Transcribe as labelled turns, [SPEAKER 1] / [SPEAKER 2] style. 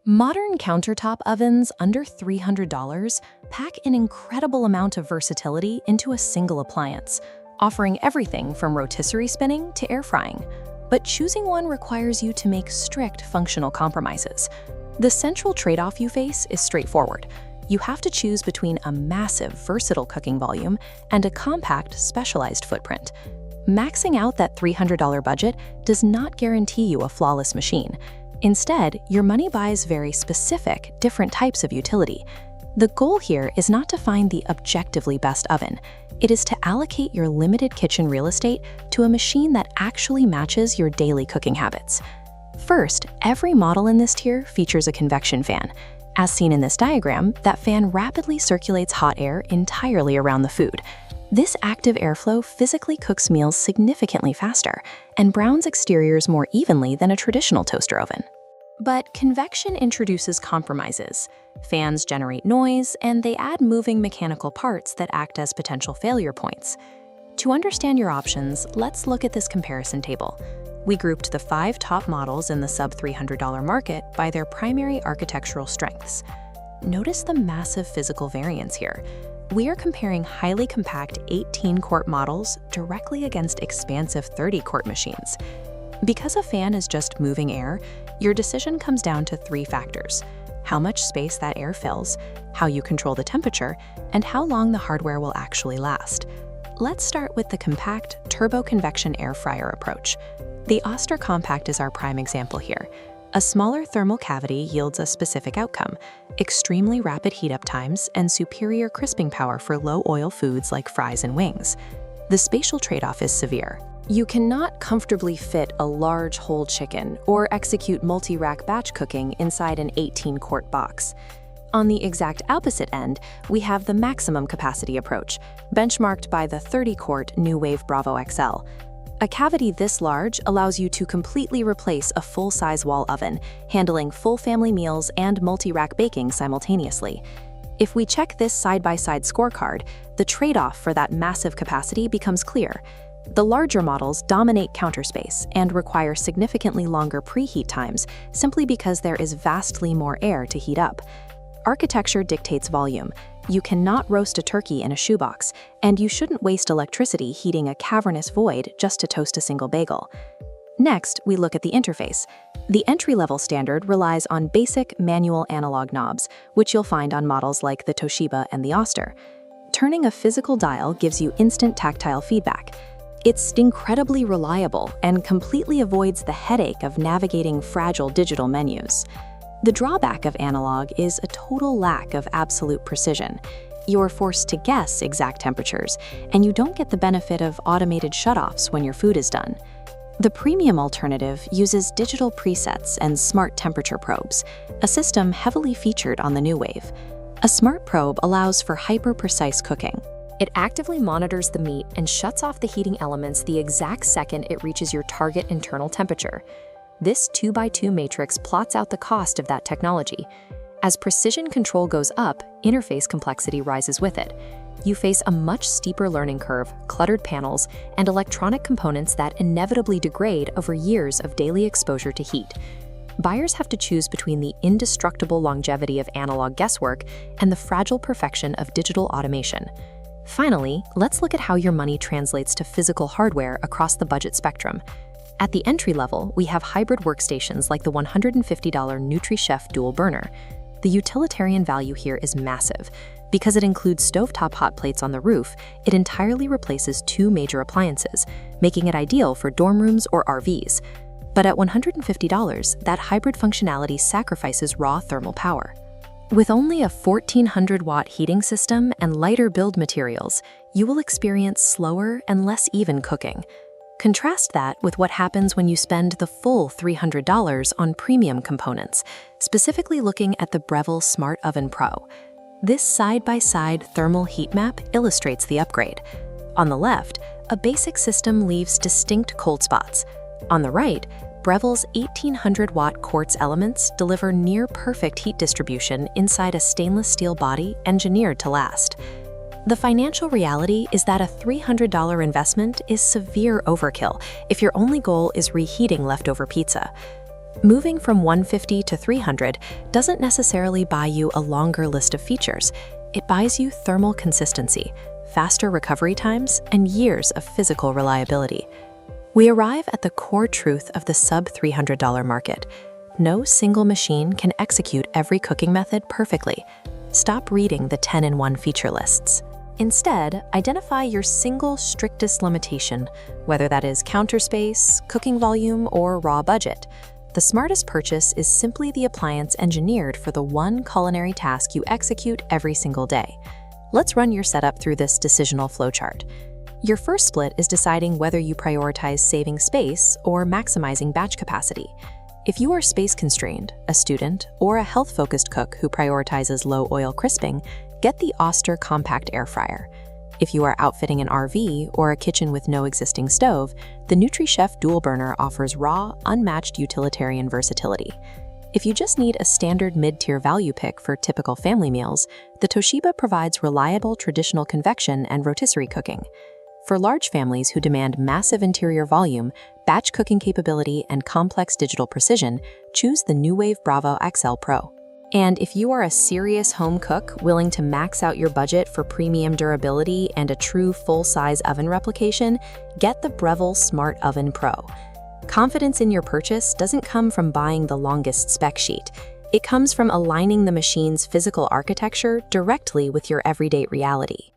[SPEAKER 1] Modern countertop ovens under $300 pack an incredible amount of versatility into a single appliance, offering everything from rotisserie spinning to air frying. But choosing one requires you to make strict functional compromises. The central trade-off you face is straightforward. You have to choose between a massive, versatile cooking volume and a compact, specialized footprint. Maxing out that $300 budget does not guarantee you a flawless machine. Instead, your money buys very specific, different types of utility. The goal here is not to find the objectively best oven. It is to allocate your limited kitchen real estate to a machine that actually matches your daily cooking habits. First, every model in this tier features a convection fan. As seen in this diagram, that fan rapidly circulates hot air entirely around the food. This active airflow physically cooks meals significantly faster and browns exteriors more evenly than a traditional toaster oven. But convection introduces compromises. Fans generate noise, and they add moving mechanical parts that act as potential failure points. To understand your options, let's look at this comparison table. We grouped the 5 top models in the sub-$300 market by their primary architectural strengths. Notice the massive physical variance here. We are comparing highly compact 18-quart models directly against expansive 30-quart machines. Because a fan is just moving air, your decision comes down to 3 factors: how much space that air fills, how you control the temperature, and how long the hardware will actually last. Let's start with the compact turbo-convection air fryer approach. The Oster Compact is our prime example here. A smaller thermal cavity yields a specific outcome: extremely rapid heat-up times and superior crisping power for low-oil foods like fries and wings. The spatial trade-off is severe. You cannot comfortably fit a large whole chicken or execute multi-rack batch cooking inside an 18-quart box. On the exact opposite end, we have the maximum capacity approach, benchmarked by the 30-quart New Wave Bravo XL. A cavity this large allows you to completely replace a full-size wall oven, handling full family meals and multi-rack baking simultaneously. If we check this side-by-side scorecard, the trade-off for that massive capacity becomes clear. The larger models dominate counter space and require significantly longer preheat times simply because there is vastly more air to heat up. Architecture dictates volume. You cannot roast a turkey in a shoebox, and you shouldn't waste electricity heating a cavernous void just to toast a single bagel. Next, we look at the interface. The entry-level standard relies on basic manual analog knobs, which you'll find on models like the Toshiba and the Oster. Turning a physical dial gives you instant tactile feedback. It's incredibly reliable and completely avoids the headache of navigating fragile digital menus. The drawback of analog is a total lack of absolute precision. You're forced to guess exact temperatures, and you don't get the benefit of automated shutoffs when your food is done. The premium alternative uses digital presets and smart temperature probes, a system heavily featured on the New Wave. A smart probe allows for hyper-precise cooking. It actively monitors the meat and shuts off the heating elements the exact second it reaches your target internal temperature. This 2x2 matrix plots out the cost of that technology. As precision control goes up, interface complexity rises with it. You face a much steeper learning curve, cluttered panels, and electronic components that inevitably degrade over years of daily exposure to heat. Buyers have to choose between the indestructible longevity of analog guesswork and the fragile perfection of digital automation. Finally, let's look at how your money translates to physical hardware across the budget spectrum. At the entry level, we have hybrid workstations like the $150 NutriChef dual burner. The utilitarian value here is massive. Because it includes stovetop hot plates on the roof, it entirely replaces 2 major appliances, making it ideal for dorm rooms or RVs. But at $150, that hybrid functionality sacrifices raw thermal power. With only a 1400-watt heating system and lighter build materials, you will experience slower and less even cooking. Contrast that with what happens when you spend the full $300 on premium components, specifically looking at the Breville Smart Oven Pro. This side-by-side thermal heat map illustrates the upgrade. On the left, a basic system leaves distinct cold spots. On the right, Breville's 1800-watt quartz elements deliver near-perfect heat distribution inside a stainless steel body engineered to last. The financial reality is that a $300 investment is severe overkill if your only goal is reheating leftover pizza. Moving from 150 to 300 doesn't necessarily buy you a longer list of features. It buys you thermal consistency, faster recovery times, and years of physical reliability. We arrive at the core truth of the sub-$300 market. No single machine can execute every cooking method perfectly. Stop reading the 10-in-1 feature lists. Instead, identify your single strictest limitation, whether that is counter space, cooking volume, or raw budget. The smartest purchase is simply the appliance engineered for the one culinary task you execute every single day. Let's run your setup through this decisional flowchart. Your first split is deciding whether you prioritize saving space or maximizing batch capacity. If you are space-constrained, a student, or a health-focused cook who prioritizes low-oil crisping, get the Oster Compact Air Fryer. If you are outfitting an RV or a kitchen with no existing stove, the NutriChef Dual Burner offers raw, unmatched utilitarian versatility. If you just need a standard mid-tier value pick for typical family meals, the Toshiba provides reliable traditional convection and rotisserie cooking. For large families who demand massive interior volume, batch cooking capability, and complex digital precision, choose the NuWave Bravo XL Pro. And if you are a serious home cook willing to max out your budget for premium durability and a true full-size oven replication, get the Breville Smart Oven Pro. Confidence in your purchase doesn't come from buying the longest spec sheet. It comes from aligning the machine's physical architecture directly with your everyday reality.